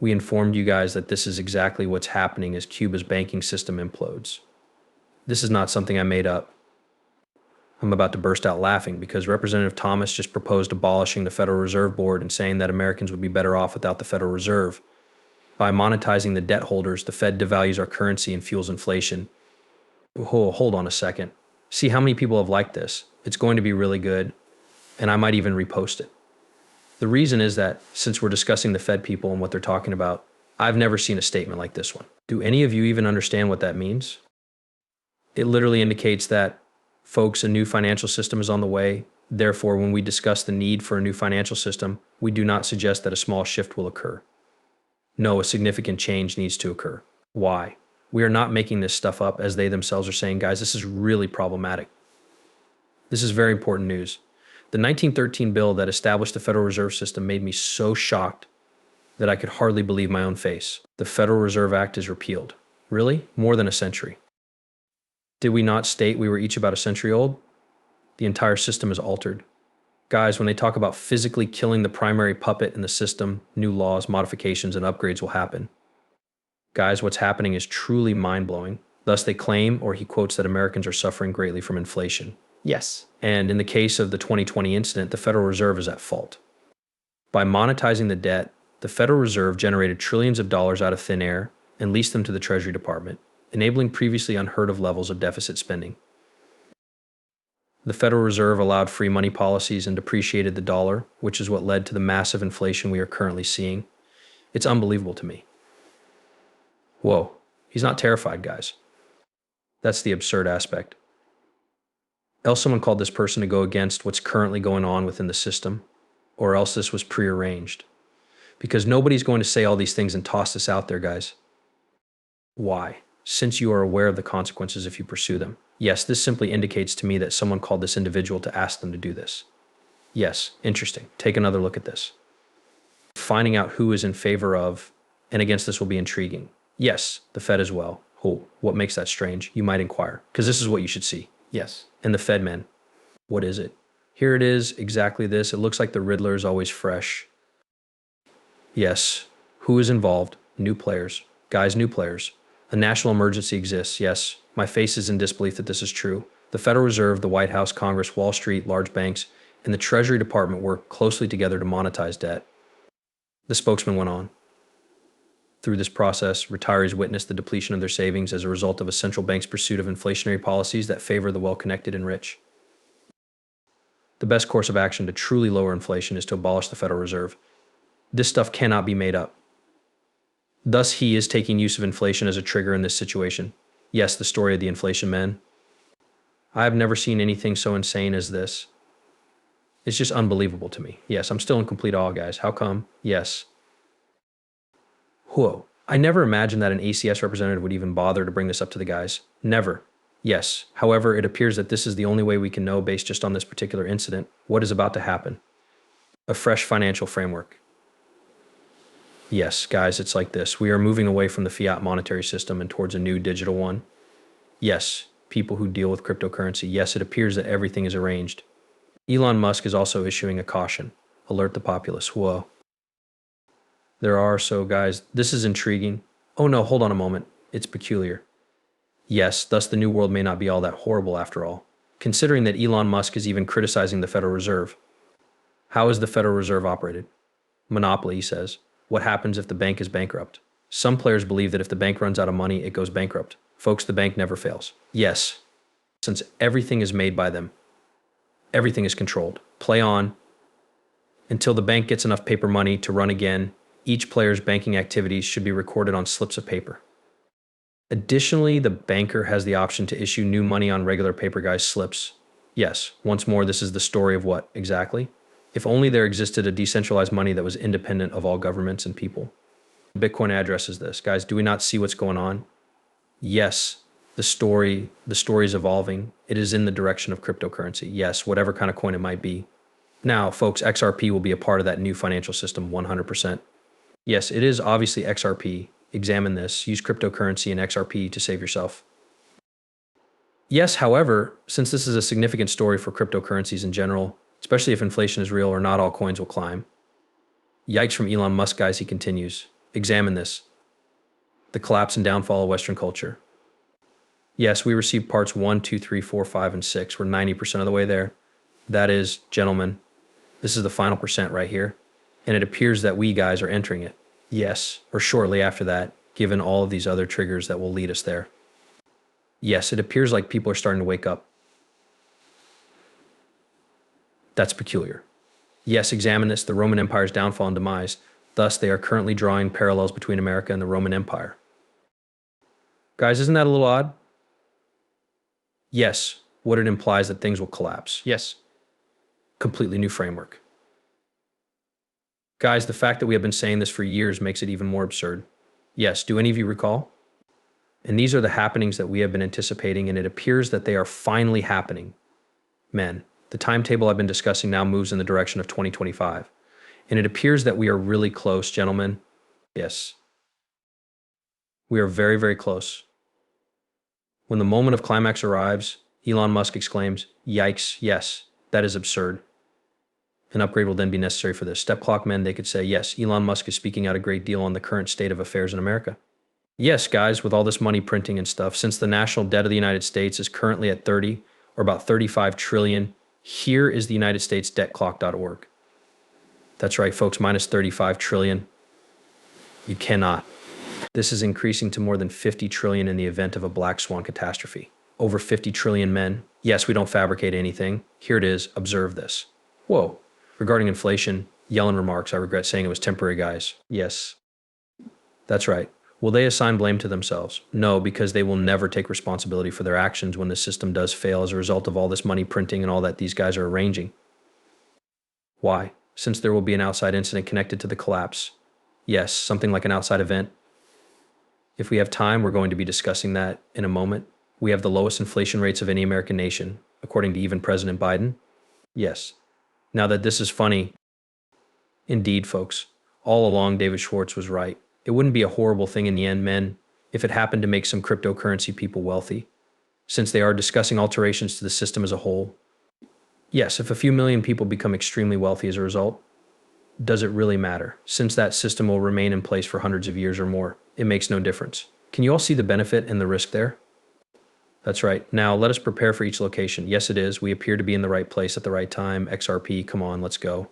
We informed you guys that this is exactly what's happening as Cuba's banking system implodes. This is not something I made up. I'm about to burst out laughing because Representative Thomas just proposed abolishing the Federal Reserve Board and saying that Americans would be better off without the Federal Reserve. By monetizing the debt holders, the Fed devalues our currency and fuels inflation. Oh, hold on a second. See how many people have liked this. It's going to be really good, and I might even repost it. The reason is that since we're discussing the Fed people and what they're talking about, I've never seen a statement like this one. Do any of you even understand what that means? It literally indicates that, folks, a new financial system is on the way. Therefore, when we discuss the need for a new financial system, we do not suggest that a small shift will occur. No, a significant change needs to occur. Why? We are not making this stuff up, as they themselves are saying, guys, this is really problematic. This is very important news. The 1913 bill that established the Federal Reserve System made me so shocked that I could hardly believe my own face. The Federal Reserve Act is repealed. Really? More than a century. Did we not state we were each about a century old? The entire system is altered. Guys, when they talk about physically killing the primary puppet in the system, new laws, modifications, and upgrades will happen. Guys, what's happening is truly mind-blowing. Thus, they claim, or he quotes, that Americans are suffering greatly from inflation. Yes. And in the case of the 2020 incident, the Federal Reserve is at fault. By monetizing the debt, the Federal Reserve generated trillions of dollars out of thin air and leased them to the Treasury Department, enabling previously unheard of levels of deficit spending. The Federal Reserve allowed free money policies and depreciated the dollar, which is what led to the massive inflation we are currently seeing. It's unbelievable to me. Whoa, he's not terrified, guys. That's the absurd aspect. Else someone called this person to go against what's currently going on within the system, or else this was prearranged. Because nobody's going to say all these things and toss this out there, guys. Why? Since you are aware of the consequences if you pursue them. Yes, this simply indicates to me that someone called this individual to ask them to do this. Yes, interesting. Take another look at this. Finding out who is in favor of and against this will be intriguing. Yes, the Fed as well. Oh, what makes that strange? You might inquire, because this is what you should see. Yes. And the Fed, man, what is it? Here it is, exactly this. It looks like the Riddler is always fresh. Yes. Who is involved? New players. Guys, new players. A national emergency exists. Yes. My face is in disbelief that this is true. The Federal Reserve, the White House, Congress, Wall Street, large banks, and the Treasury Department work closely together to monetize debt. The spokesman went on. Through this process, retirees witnessed the depletion of their savings as a result of a central bank's pursuit of inflationary policies that favor the well-connected and rich. The best course of action to truly lower inflation is to abolish the Federal Reserve. This stuff cannot be made up. Thus, he is taking use of inflation as a trigger in this situation. Yes, the story of the inflation men. I have never seen anything so insane as this. It's just unbelievable to me. Yes, I'm still in complete awe, guys. How come? Yes. Whoa. I never imagined that an ACS representative would even bother to bring this up to the guys. Never. Yes. However, it appears that this is the only way we can know, based just on this particular incident, what is about to happen. A fresh financial framework. Yes, guys, it's like this. We are moving away from the fiat monetary system and towards a new digital one. Yes, people who deal with cryptocurrency. Yes, it appears that everything is arranged. Elon Musk is also issuing a caution. Alert the populace. Whoa. So guys, this is intriguing. Oh no, hold on a moment. It's peculiar. Yes, thus the new world may not be all that horrible after all, considering that Elon Musk is even criticizing the Federal Reserve. How is the Federal Reserve operated? Monopoly, he says. What happens if the bank is bankrupt? Some players believe that if the bank runs out of money, it goes bankrupt. Folks, the bank never fails. Yes, since everything is made by them, everything is controlled. Play on until the bank gets enough paper money to run again. Each player's banking activities should be recorded on slips of paper. Additionally, the banker has the option to issue new money on regular paper, guys, slips. Yes, once more, this is the story of what exactly? If only there existed a decentralized money that was independent of all governments and people. Bitcoin addresses this. Guys, do we not see what's going on? Yes, the story is evolving. It is in the direction of cryptocurrency. Yes, whatever kind of coin it might be. Now, folks, XRP will be a part of that new financial system 100%. Yes, it is obviously XRP. Examine this. Use cryptocurrency and XRP to save yourself. Yes, however, since this is a significant story for cryptocurrencies in general, especially if inflation is real or not all coins will climb. Yikes from Elon Musk, guys, he continues. examine this. The collapse and downfall of Western culture. Yes, we received parts 1, 2, 3, 4, 5, and 6. We're 90% of the way there. That is, gentlemen, this is the final percent right here. And it appears that we guys are entering it. Yes, or shortly after that, given all of these other triggers that will lead us there. Yes, it appears like people are starting to wake up. That's peculiar. Yes, examine this, the Roman Empire's downfall and demise. Thus, they are currently drawing parallels between America and the Roman Empire. Guys, isn't that a little odd? Yes, what it implies that things will collapse. Yes, completely new framework. Guys, the fact that we have been saying this for years makes it even more absurd. Yes, do any of you recall? And these are the happenings that we have been anticipating, and it appears that they are finally happening. Men, the timetable I've been discussing now moves in the direction of 2025. And it appears that we are really close, gentlemen. Yes. We are very, very close. When the moment of climax arrives, Elon Musk exclaims, "Yikes, yes, that is absurd." An upgrade will then be necessary for this. Step clock men, they could say, yes, Elon Musk is speaking out a great deal on the current state of affairs in America. Yes, guys, with all this money printing and stuff, since the national debt of the United States is currently at 30 or about 35 trillion, here is the United States debtclock.org. That's right, folks, minus 35 trillion. You cannot. This is increasing to more than 50 trillion in the event of a black swan catastrophe. Over 50 trillion men. Yes, we don't fabricate anything. Here it is. Observe this. Whoa. Regarding inflation, Yellen remarks, I regret saying it was temporary, guys. Yes. That's right. Will they assign blame to themselves? No, because they will never take responsibility for their actions when the system does fail as a result of all this money printing and all that these guys are arranging. Why? Since there will be an outside incident connected to the collapse. Yes, something like an outside event. If we have time, we're going to be discussing that in a moment. We have the lowest inflation rates of any American nation, according to even President Biden. Yes. Now that this is funny, indeed, folks, all along David Schwartz was right. It wouldn't be a horrible thing in the end, men, if it happened to make some cryptocurrency people wealthy, since they are discussing alterations to the system as a whole. Yes, if a few million people become extremely wealthy as a result, does it really matter? Since that system will remain in place for hundreds of years or more, it makes no difference. Can you all see the benefit and the risk there? That's right. Now let us prepare for each location. Yes, it is. We appear to be in the right place at the right time. XRP, come on, let's go.